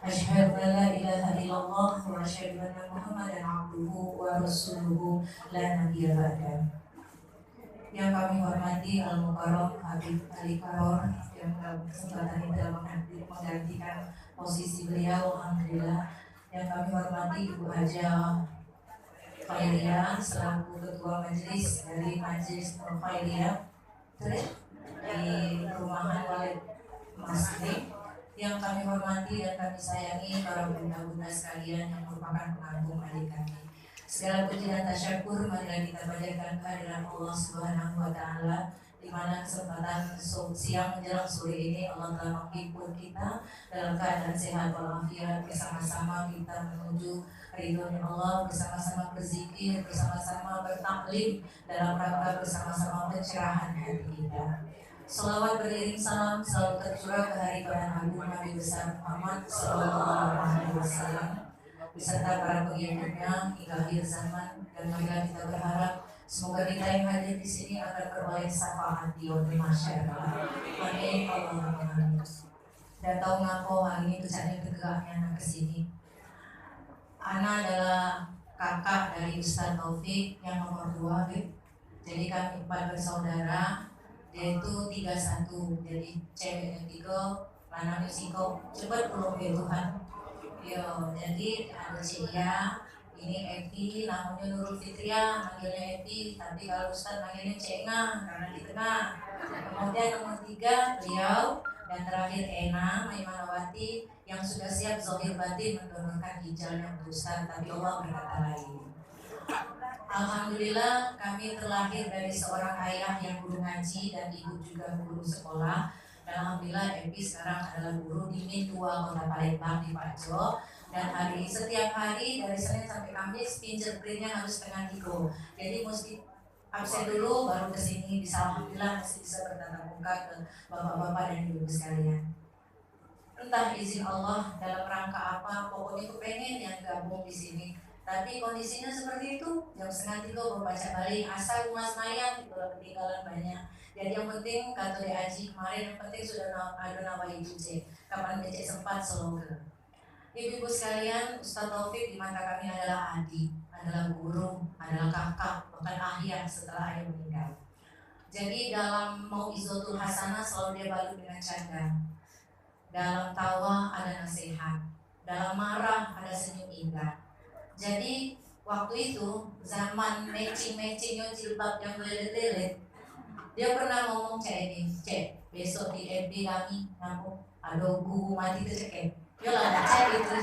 Asyhadu an la ilaha illallah wa asyhadu anna Muhammadan abduhu wa rasuluhu la nabiyya ba'da. Yang kami hormati Al-Mukarram Habib Ali Karor yang dalam kesempatan ini telah menggantikan posisi beliau, alhamdulillah. Yang kami hormati Ibu Haja Khairia selaku Ketua Majelis dari Majelis Nur Khairia di Perumahan Walid Masjid. Yang kami hormati dan kami sayangi para bunda-bunda sekalian yang merupakan pengagum adik kami. Segala puji dan tasyakur marilah kita panjatkan kehadiran Allah Subhanahu wa taala, di mana kesempatan siang menjelang sore ini Allah telah menghimpun kita dalam keadaan sehat walafiat, bersama-sama kita menuju ridhonya Allah, bersama-sama berzikir, bersama-sama bertaklim dalam rangka bersama-sama pencerahan hati kita. Salawat beriring salam selalu tercurah ke hari para Nabi besar Muhammad Sallallahu Alaihi Wasallam beserta para pengikutnya hingga akhir zaman, dan marilah kita berharap semoga kita yang hadir di sini akan beroleh syafaat di yaumil mahsyar. Amin Allahumma amin. Dan tahu ngapo hari ini tujuannya tegaknya anak kesini. Ana adalah kakak dari Ustaz Taufik yang nomor 2, jadi kami 4 bersaudara. Dia itu 31, jadi ceweknya 3, lanangnya 5. Cepat belum ya Tuhan. Yo, jadi ada Cia, ini Evi, namanya Nurul Fitria, manggilnya Evi, tapi kalau Ustaz manggilnya Cenga karena di tengah. Kemudian nomor 3 beliau, dan terakhir Ena Maimanawati yang sudah siap zahir batin mendonorkan ginjalnya untuk Ustaz, tapi Allah berkata lain. Alhamdulillah kami terlahir dari seorang ayah yang guru ngaji dan ibu juga guru sekolah. Dan alhamdulillah Evi sekarang adalah guru di Min 2 Kota Palembang di Pajo. Dan setiap hari dari Senin sampai Kamis fingerprintnya harus dengan Tigo. Jadi mesti absen dulu baru kesini. Bisa alhamdulillah masih bisa bertatap muka ke bapak-bapak dan ibu sekalian. Entah izin Allah dalam rangka apa, pokoknya kepengen yang gabung di sini. Tapi kondisinya seperti itu, jam 2:30 baru baca balik, asal Mas Nayan itu ketinggalan banyak. Jadi yang penting kata di Aji kemarin, yang penting sudah ada nama Ibu C. Kapan becek sempat semoga. Ibu-ibu sekalian, Ustaz Taufik di mata kami adalah adik, adalah guru, adalah kakak, bahkan ayah setelah ayah meninggal. Jadi dalam mau Izotul Hasanah selalu dia balut dengan canda. Dalam tawa ada nasihat, dalam marah ada senyum indah. Jadi waktu itu zaman matching-matchingnya jilbab yang lelet-lelet, dia pernah ngomong kayak ini, Cek, besok di FB kami nampung ada buku mati tercekek. Yolah ada cek itu.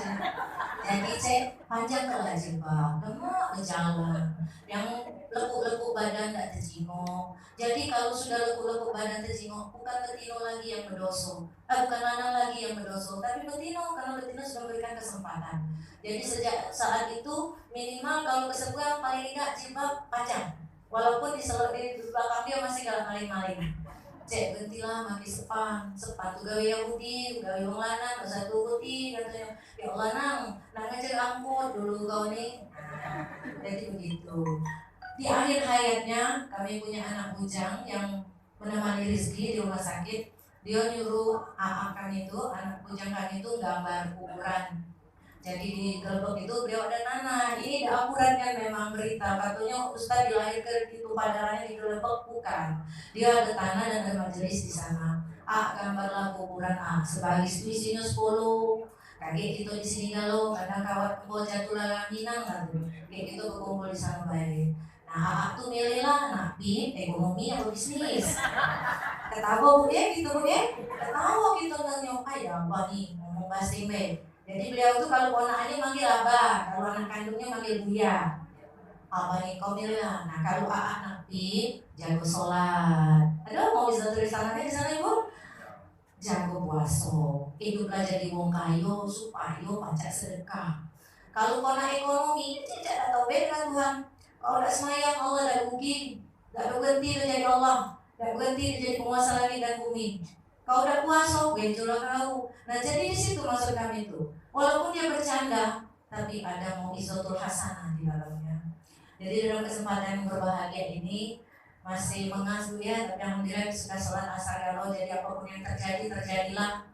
Jadi cek panjang kalau jilbab, lemak berjalan, yang lekuk-lekuk badan tak terjengok. Jadi kalau sudah lekuk-lekuk badan terjengok, bukan betino lagi yang berdosa, bukan lanang lagi yang berdosa, tapi betino karena betino sudah memberikan kesempatan. Jadi sejak saat itu minimal kalau kesepuan paling tidak jilbab panjang, walaupun di belakang dia masih galak maling-maling. Cek gentilah mati sepatu gawe Yahudi, gawe wong lanang, satu putih katanya. Ya Allah nang ngajak angkut dulu kau nih. Jadi begitu. Di akhir hayatnya kami punya anak bujang yang menemani Rizki di rumah sakit. Dia nyuruh anak itu, anak bujang kami itu gambar kuburan. Jadi di gerbek itu beliau ada nanah, ini akurat kan memang berita, katanya Ustaz dilahirkan itu padarannya di gerbek, bukan. Dia ada tanah dan ada majelis di sana. Gambarlah kuburan sebagai isinya 10. Kayak gitu di sini kalau kadang kawat kebol jatuh lalang minang gitu. Kayak gitu berkumpul di sana baik. Nah, tuh milihlah nabi ekonomi atau bisnis. Ketawa bu ya gitu bu ya. Ketawa gitu nanya ya apa nih ngomong bahasa Inggris. Jadi beliau itu kalau ponakannya manggil abah, kalau anak kandungnya manggil buya. Abah nih kau bilang, nah kalau anak nabi jago sholat. Aduh mau bisa tulisannya di sana ibu? Jago puasa, hiduplah jadi wong kayo supaya pajak sedekah. Kalau ponak ekonomi, tidak tahu beda Tuhan. Kalau tidak semayang Allah tidak rugi, tidak berhenti jadi Allah, tidak berhenti jadi penguasa langit dan bumi. Kau udah puasa, benjolah kau. Nah jadi di situ maksud kami itu. Walaupun dia bercanda, tapi ada mau izotul hasanah di dalamnya. Jadi dalam kesempatan yang berbahagia ini masih mengasuh ya, tapi alhamdulillah sudah sholat asar ya Allah. Jadi apapun yang terjadi, terjadilah.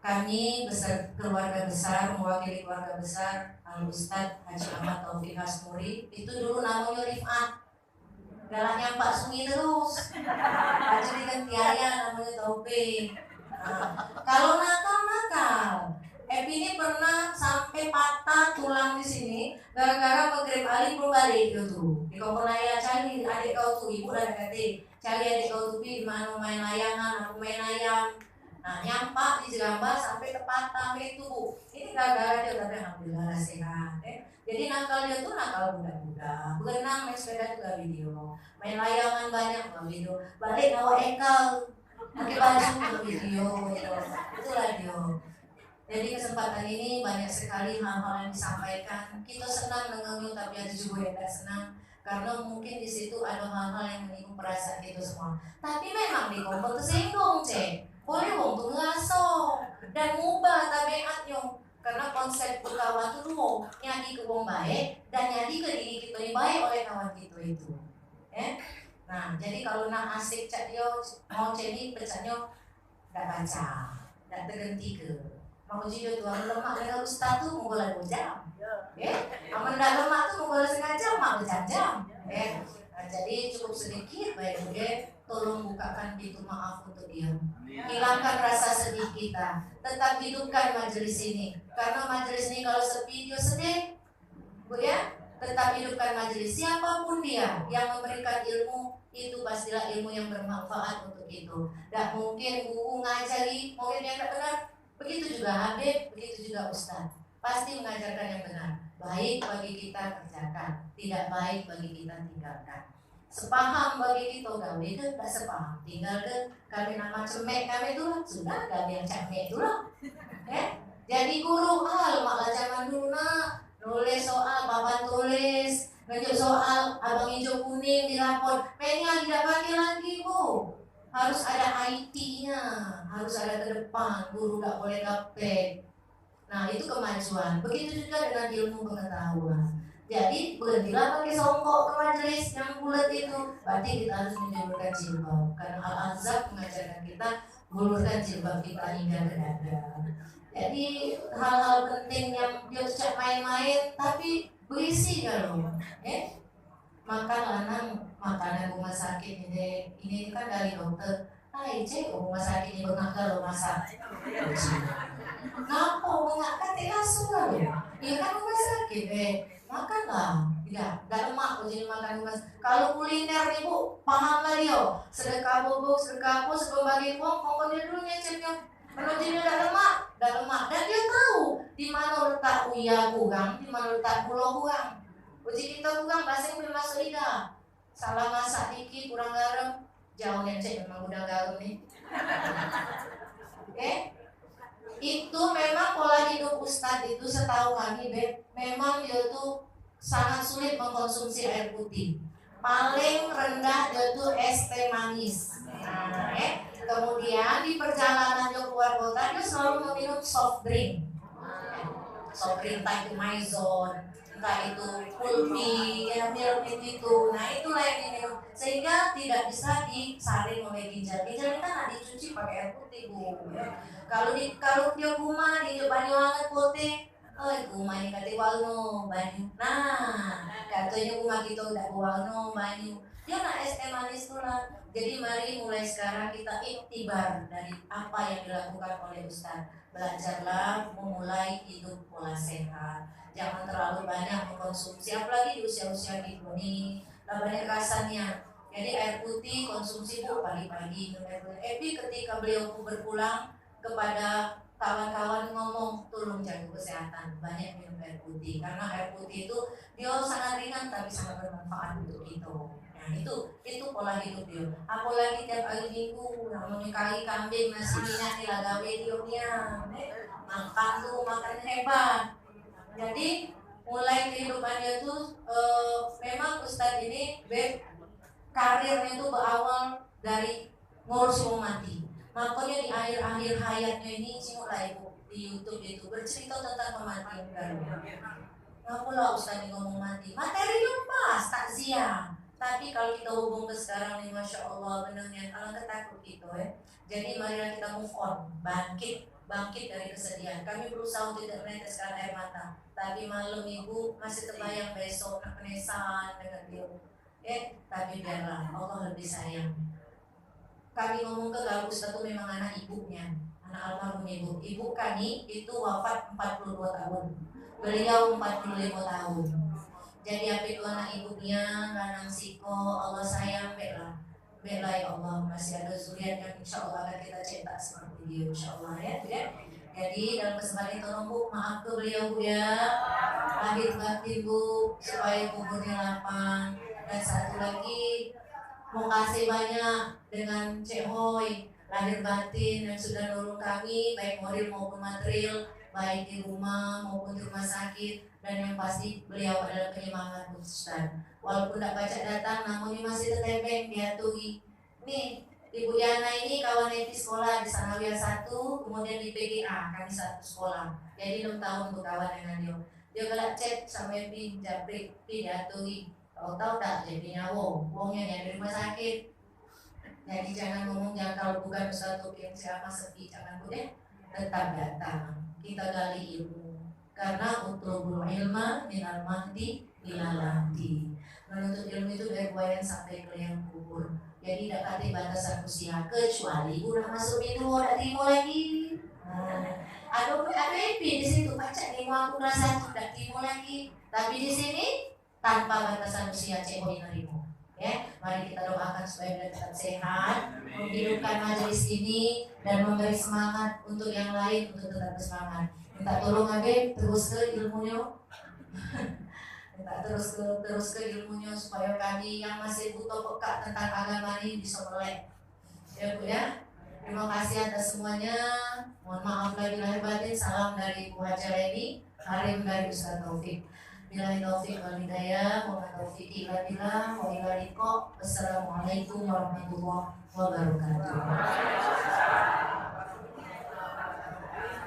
kami keluarga besar, mewakili keluarga besar Al-Ustadz Haji Ahmad Taufik Hasmuri, itu dulu namanya Rifat, galaknya Pak Sungi terus, Haji digantiaya namanya Taufik. Kalau nakal, Epi ini pernah sampai patah tulang di sini gara-gara maghrib Ali belum balik gitu. Di kompor naya cari adik kau tuh, ibu dan kata cari adik kau tuh di mana main layangan, aku main ayam. Nah nyampak di Jeramba sampai ke patah itu Bu. Ini gara-gara dia tapi alhamdulillah sehat. Jadi nakal dia tuh nakal budak-budak. Berenang main sepeda juga video, main layangan banyak juga video. Balik bawa ekal, pakai baju untuk video gitu. Itulah dia. Jadi kesempatan ini banyak sekali hal-hal yang disampaikan. Kita senang dengannya, tapi ada juga yang tidak senang karena mungkin di situ ada hal-hal yang menyinggung perasaan kita semua. Tapi memang di kompor tersinggung, cek. Boleh wong tuh ngaso dan ngubah tabiatnya karena konsep berkawan tuh dulu nyadi ke wong baik dan nyadi ke diri kita yang baik oleh kawan kita itu. Nah, jadi kalau nak asik cak dia mau jadi pecahnya tidak baca, tidak terganti ke. Mau jadi tuan lemak dengan ustaz tuh mau boleh 2 jam, aman tidak lemak tuh mau boleh setengah jam, mak berjam-jam, Nah, jadi cukup sedikit, baik tolong bukakan pintu maaf untuk dia. Hilangkan rasa sedih kita, tetap hidupkan majelis ini, karena majelis ini kalau sepi dia sedih, Bu ya. Tetap hidupkan majelis siapapun dia yang memberikan ilmu itu pastilah ilmu yang bermanfaat untuk itu. Dan mungkin guru ngajari mungkin yang tidak benar, begitu juga Habib, begitu juga Ustaz, pasti mengajarkan yang benar. Baik bagi kita kerjakan, tidak baik bagi kita tinggalkan. Sepaham bagi kita gawe ke, tak sepaham tinggal ke. Kami nama cemek kami itu sudah gawe yang cemek itu lah. Jadi guru malah zaman dulu nak nulis soal, papan tulis, ngejuk soal, abang hijau kuning dilapor, pennya tidak pakai lagi Bu. Harus ada IT-nya, harus ada ke depan, guru gak boleh gaptek. Nah itu kemajuan. Begitu juga dengan ilmu pengetahuan. Jadi berhentilah pakai songkok ke majelis yang bulat itu. Berarti kita harus menjulurkan jilbab, karena Al-Azhar mengajarkan kita bulurkan jilbab kita hingga ke dada. Jadi hal-hal penting yang dia cak main-main tapi berisi kalau makan lanang makanan rumah sakit ini kan dari dokter. Cek rumah sakit ini bengak kalau masak. Ngapa bengak kan langsung kalau ya kan rumah sakit makanlah tidak lemak jadi makan rumah. Kalau kuliner nih Bu paham lah dia sedekah bobo sebelum bagi uang dia dulu nyeceknya. Kalau dia tidak lemak, dan dia tahu di mana letak uya kurang, di mana letak gula kurang. Uji kita kurang, pasti belum masuk lidah. Salah masak dikit, kurang garam, jauh yang cek memang udah garam nih. Itu memang pola hidup Ustadz itu setahu kami, memang dia tuh sangat sulit mengkonsumsi air putih. Paling rendah dia tuh es teh manis. Kemudian di perjalanan dia keluar kota dia selalu meminum soft drink entah itu Maison, entah itu Pulpi, milk itu. Nah itulah yang diminum sehingga tidak bisa disaring oleh ginjal kan nak dicuci pakai air putih Bu. Kalau dia rumah di Banyuwangi putih, rumah ini kata walno banyu. Nah katanya rumah kita udah walno banyu. Dia nak es teh manis tuh lah. Jadi mari mulai sekarang kita iktibar dari apa yang dilakukan oleh Ustaz. Belajarlah memulai hidup pola sehat. Jangan terlalu banyak mengkonsumsi, apalagi di usia-usia ini. Banyak rasanya. Jadi air putih konsumsi Bu pagi-pagi. Epi ketika beliau berpulang kepada kawan-kawan ngomong tolong jaga kesehatan, banyak minum air putih karena air putih itu dia sangat ringan tapi sangat bermanfaat untuk itu. Nah itu pola hidup dia. Apalagi tiap hari Minggu namanya kari kambing nasi minyak nila gawe dia makan tuh makan hebat. Jadi mulai kehidupannya itu memang Ustadz ini karirnya itu berawal dari ngurus rumah mati. Makanya di akhir-akhir hayatnya ini mulai di YouTube itu bercerita tentang kematian baru. Ngapalah Ustaz ini ngomong mati? Materinya pas, takziah. Tapi kalau kita hubung ke sekarang nih, Masya Allah, benar-benar alangkah takut gitu Jadi marilah kita move on, bangkit bangkit dari kesedihan. Kami berusaha untuk tidak meneteskan air mata, tapi malam Ibu masih terbayang besok nak penesan dengan dia. Tapi biarlah Allah lebih sayang. Kami ngomong ke kalau Ustaz itu memang anak ibunya, anak almarhum ibu. Ibu kami itu wafat 42 tahun, beliau 45 tahun. Jadi apa itu anak ibunya, lanang siko, Allah sayang bela ya Allah, masih ada zuriat yang insya Allah akan kita cetak seperti dia insya Allah ya. Jadi dalam kesempatan itu tolong Bu, maaf ke beliau Bu ya, lahir batin Bu, supaya kuburnya lapang. Dan satu lagi mau kasih banyak dengan Cek Hoy, lahir batin yang sudah nolong kami baik moral maupun material, baik di rumah maupun di rumah sakit. Dan yang pasti beliau adalah penyemangat Ustaz. Walaupun tidak baca datang, namun ini masih tetembeng diatui. Nih, Ibu Yana ini kawan di sekolah di Sanawiyah 1, kemudian di PGA kami satu sekolah. Jadi 6 tahun untuk kawan dengan dia. Dia galak chat sama Epi Japrik, diatui. Tahu tak jadi nyawo, wongnya yang dari rumah sakit. Jadi jangan ngomong jangan kalau bukan satu yang siapa sepi, jangan boleh tetap datang. Kita gali ilmu. Karena utlubul ilma minal mahdi minal lahdi. Menuntut ilmu itu dari buayan sampai ke yang kubur. Jadi tidak ada batasan usia kecuali udah masuk itu udah timo lagi. Ada epi di situ baca di aku rasa tidak timo lagi. Tapi di sini tanpa batasan usia cewek nerimo. Ya, mari kita doakan supaya kita tetap sehat, menghidupkan majelis ini dan memberi semangat untuk yang lain untuk tetap bersemangat. Minta tolong Abe terus ke ilmunya. Minta terus ke ilmunya supaya kami yang masih butuh peka tentang agama ini bisa melek. Ya Bu ya. Terima kasih atas semuanya. Mohon maaf lagi lahir batin. Salam dari Bu Haja Leni, Harim dari Ustaz Taufik. Billahi taufiq wal hidayah, wa taufiq illa billah, wa ila liqa. Wassalamualaikum warahmatullahi wabarakatuh.